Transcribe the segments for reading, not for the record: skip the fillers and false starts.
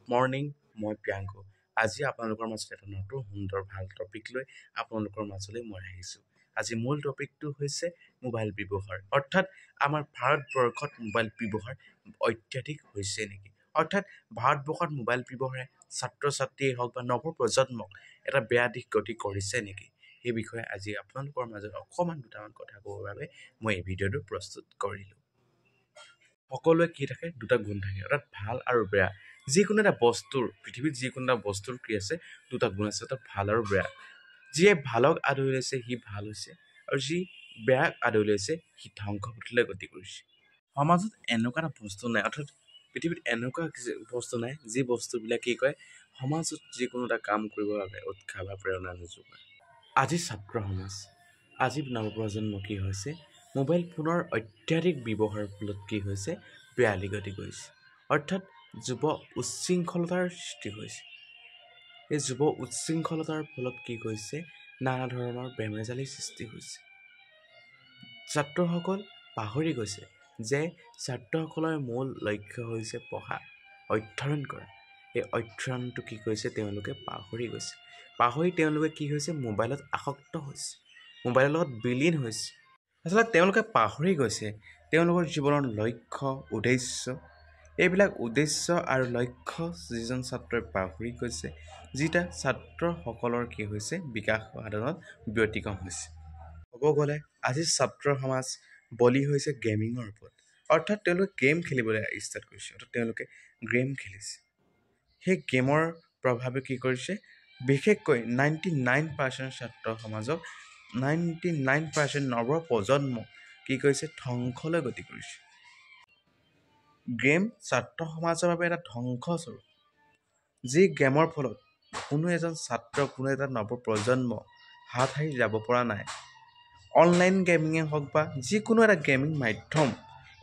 Morning, মই প্ৰিয়াংকু। আজি আপোনালোকৰ মাজত এটা নতুন সুন্দৰ ভাল টপিক লৈ আপোনালোকৰ মাজলৈ মই আহিছোঁ। আজি মূল টপিকটো হৈছে মোবাইল ব্যৱহাৰ, অৰ্থাৎ আমাৰ ভাৰতবৰ্ষত মোবাইল ব্যৱহাৰ অত্যাধিক হৈছে নেকি? অৰ্থাৎ ভাৰতবৰ্ষত মোবাইল ব্যৱহাৰে ছাত্ৰ ছাত্ৰীয়ে হওক বা নৱপ্ৰজন্মক এটা বেয়া দিশ গতি কৰিছে নেকি? সেই বিষয়ে আজি আপোনালোকৰ মাজত অকণমান দুটামান কথা ক'বৰ বাবে মই এই ভিডিঅ'টো প্ৰস্তুত কৰিলোঁ। সকলোৱে কি থাকে? দুটা গুণ থাকে, অৰ্থাৎ ভাল আৰু বেয়া। যিকোনো এটা বস্তুৰ পৃথিৱীত যিকোনো এটা বস্তুৰ কি আছে? দুটা গুণ আছে, অৰ্থাৎ ভাল আৰু বেয়া। যিয়ে ভালক আদৰি লৈছে সি ভাল হৈছে, আৰু যি বেয়াক আদৰি লৈছে সি ধ্বংস পথলৈ গতি কৰিছে। সমাজত এনেকুৱা এটা বস্তু নাই, অৰ্থাৎ পৃথিৱীত এনেকুৱা বস্তু নাই যি বস্তুবিলাক কি কয় সমাজত যিকোনো এটা কাম কৰিবৰ বাবে উৎসাহ বা প্ৰেৰণা নোযোগায়। আজি ছাত্ৰ সমাজ, আজি নৱপ্ৰজন্ম কি হৈছে? মোবাইল ফোনৰ অত্যাধিক ব্যৱহাৰৰ ফলত কি হৈছে? বেয়ালৈ গতি কৰিছে, অৰ্থাৎ যুৱ উচ্ছৃংখলতাৰ সৃষ্টি হৈছে। এই যুৱ উচ্ছৃংখলতাৰ ফলত কি হৈছে? নানা ধৰণৰ বেমেজালিৰ সৃষ্টি হৈছে। ছাত্ৰসকল পাহৰি গৈছে যে ছাত্ৰসকলৰ মূল লক্ষ্য হৈছে পঢ়া, অধ্যয়ন কৰা। এই অধ্যয়নটো কি কৰিছে? তেওঁলোকে পাহৰি গৈছে। পাহৰি তেওঁলোকে কি হৈছে? মোবাইলত আসক্ত হৈছে, মোবাইলৰ লগত বিলীন হৈছে। আচলতে তেওঁলোকে পাহৰি গৈছে তেওঁলোকৰ জীৱনৰ লক্ষ্য, উদ্দেশ্য। এইবিলাক উদ্দেশ্য আৰু লক্ষ্য যিজন ছাত্ৰই পাহৰি গৈছে, যিটা ছাত্ৰসকলৰ কি হৈছে? বিকাশ সাধনত ব্যতিক্ৰম হৈছে। ক'ব গ'লে আজি ছাত্ৰ সমাজ বলি হৈছে গেমিঙৰ ওপৰত, অৰ্থাৎ তেওঁলোকে গেম খেলিবলৈ ষ্টাৰ্ট কৰিছে, অৰ্থাৎ তেওঁলোকে গেম খেলিছে। সেই গেমৰ প্ৰভাৱে কি কৰিছে? বিশেষকৈ 99% ছাত্ৰ সমাজক, 99% নৱপ্ৰজন্মক কি কৰিছে? ধ্বংসলৈ গতি কৰিছে। গেম ছাত্ৰ সমাজৰ বাবে এটা ধ্বংসস্বৰূপ, যি গেমৰ ফলত কোনো এজন ছাত্ৰ, কোনো এটা নৱপ্ৰজন্ম হাত সাৰি যাব পৰা নাই। অনলাইন গেমিঙে হওক বা যিকোনো এটা গেমিং মাধ্যম,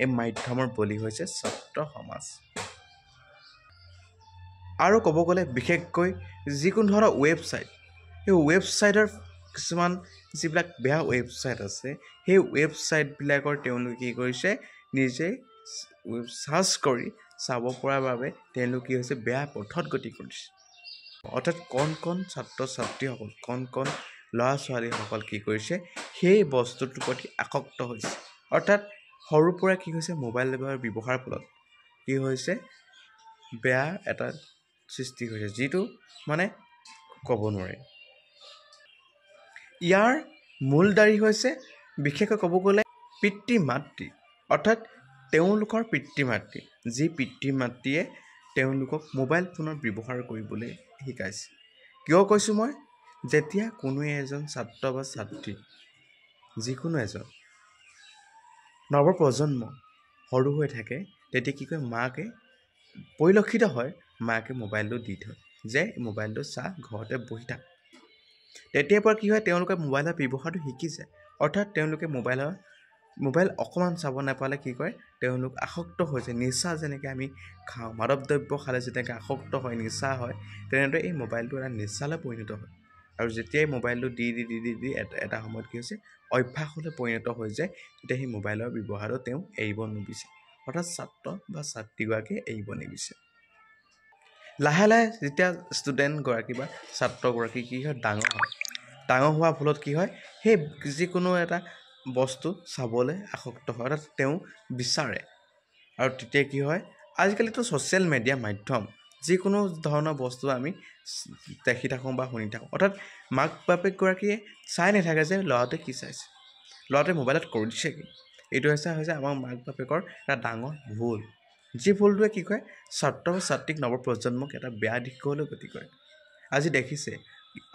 এই মাধ্যমৰ বলি হৈছে ছাত্ৰ সমাজ। আৰু ক'ব গ'লে বিশেষকৈ যিকোনো ধৰণৰ ৱেবছাইট, সেই ৱেবছাইটৰ কিছুমান যিবিলাক বেয়া ৱেবছাইট আছে, সেই ৱেবছাইটবিলাকৰ তেওঁলোকে কি কৰিছে? নিজে চাৰ্চ কৰি চাব পৰাৰ বাবে তেওঁলোকে কি হৈছে? বেয়া পথত গতি কৰিছে। অৰ্থাৎ কণ ছাত্ৰ ছাত্ৰীসকল, কণ ল'ৰা ছোৱালীসকল কি কৰিছে? সেই বস্তুটোৰ প্ৰতি আসক্ত হৈছে। অৰ্থাৎ সৰুৰ পৰা কি হৈছে? মোবাইল ব্যৱহাৰৰ ফলত কি হৈছে? বেয়া এটা সৃষ্টি হৈছে, যিটো মানে ক'ব নোৱাৰি। ইয়াৰ মূল দায়ী হৈছে বিশেষকৈ ক'ব গ'লে পিতৃ মাতৃ, অৰ্থাৎ তেওঁলোকৰ পিতৃ মাতৃ, যি পিতৃ মাতৃয়ে তেওঁলোকক মোবাইল ফোনৰ ব্যৱহাৰ কৰিবলৈ শিকাইছে। কিয় কৈছোঁ মই? যেতিয়া কোনো এজন ছাত্ৰ বা ছাত্ৰী, যিকোনো এজন নৱপ্ৰজন্ম সৰু হৈ থাকে, তেতিয়া কি কয়? মাকে পৰিলক্ষিত হয়, মাকে মোবাইলটো দি থয় যে মোবাইলটো চা, ঘৰতে বহি থাক। তেতিয়াৰ পৰা কি হয়? তেওঁলোকে মোবাইলৰ ব্যৱহাৰটো শিকি যায়। অৰ্থাৎ তেওঁলোকে মোবাইল অকণমান চাব নাপালে কি কৰে? তেওঁলোক আসক্ত হৈ যায়। নিচা যেনেকৈ আমি খাওঁ, মাদক দ্ৰব্য খালে যেনেকৈ আসক্ত হয়, নিচা হয়, তেনেদৰে এই মোবাইলটো এটা নিচালৈ পৰিণত হয়। আৰু যেতিয়াই মোবাইলটো দি এটা সময়ত কি হৈছে? অভ্যাসলৈ পৰিণত হৈ যায়, তেতিয়া সেই মোবাইলৰ ব্যৱহাৰটো তেওঁ এৰিব নিবিচাৰে, অৰ্থাৎ ছাত্ৰ বা ছাত্ৰীগৰাকীয়ে এৰিব নিবিচাৰে। লাহে লাহে যেতিয়া ষ্টুডেণ্টগৰাকী বা ছাত্ৰগৰাকী কি হয়? ডাঙৰ হয়। ডাঙৰ হোৱাৰ ফলত কি হয়? সেই যিকোনো এটা বস্তু চাবলৈ আসক্ত হয়, অৰ্থাৎ তেওঁ বিচাৰে। আৰু তেতিয়া কি হয়? আজিকালিতো ছ'চিয়েল মিডিয়া মাধ্যম, যিকোনো ধৰণৰ বস্তু আমি দেখি থাকোঁ বা শুনি থাকোঁ। অৰ্থাৎ মাক বাপেকগৰাকীয়ে চাই নাথাকে যে ল'ৰাটোৱে কি চাইছে, ল'ৰাটোৱে মোবাইলত কৰিছে কি। এইটো হৈছে আমাৰ মাক বাপেকৰ এটা ডাঙৰ ভুল, যি ভুলটোৱে কি কয়? ছাত্ৰ বা ছাত্ৰীক, নৱপ্ৰজন্মক এটা বেয়া দিশলৈ গতি কৰে। আজি দেখিছে,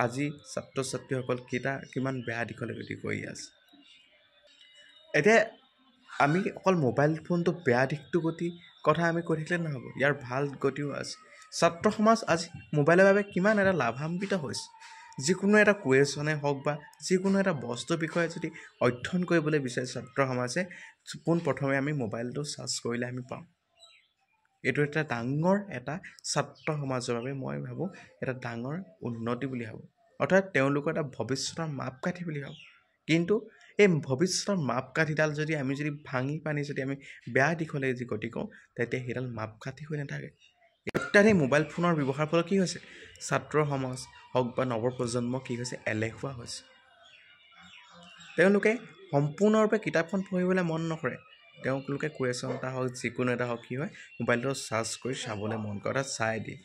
আজি ছাত্ৰ ছাত্ৰীসকল কিমান বেয়া দিশলৈ গতি কৰি আছে। এতিয়া আমি অকল মোবাইল ফোনটো বেয়া দিশটো কথা আমি কৈ থাকিলে নহ'ব, ইয়াৰ ভাল গতিও আছে। ছাত্ৰ সমাজ আজি মোবাইলৰ বাবে কিমান এটা লাভান্বিত হৈছে। যিকোনো এটা কুৱেশ্যনে হওক বা যিকোনো এটা বস্তুৰ বিষয়ে যদি অধ্যয়ন কৰিবলৈ বিচাৰে ছাত্ৰ সমাজে, পোনপ্ৰথমে আমি মোবাইলটো চাৰ্চ কৰিলে আমি পাওঁ। এইটো এটা ডাঙৰ এটা ছাত্ৰ সমাজৰ বাবে মই ভাবোঁ এটা ডাঙৰ উন্নতি বুলি ভাবোঁ, অৰ্থাৎ তেওঁলোকৰ এটা ভৱিষ্যতৰ মাপকাঠি বুলি ভাবোঁ। কিন্তু এই ভৱিষ্যতৰ মাপকাঠিডাল যদি আমি ভাঙি পানি যদি আমি বেয়া দিশলৈ গতি কৰোঁ, তেতিয়া সেইডাল মাপকাঠি হৈ নাথাকে, অত্যাধিক মোবাইল ফোনৰ ব্যৱহাৰৰ ফলত কি হৈছে ছাত্ৰ সমাজ হওক বা নৱপ্ৰজন্ম কি হৈছে এলেহুৱা হৈছে তেওঁলোকে সম্পূৰ্ণৰূপে কিতাপখন পঢ়িবলৈ মন নকৰে তেওঁলোকে কুৱেশ্যন এটা হওক যিকোনো এটা হওক কি হয় মোবাইলটো চাৰ্জ কৰি চাবলৈ মন কৰে অৰ্থাৎ চাই দিয়ে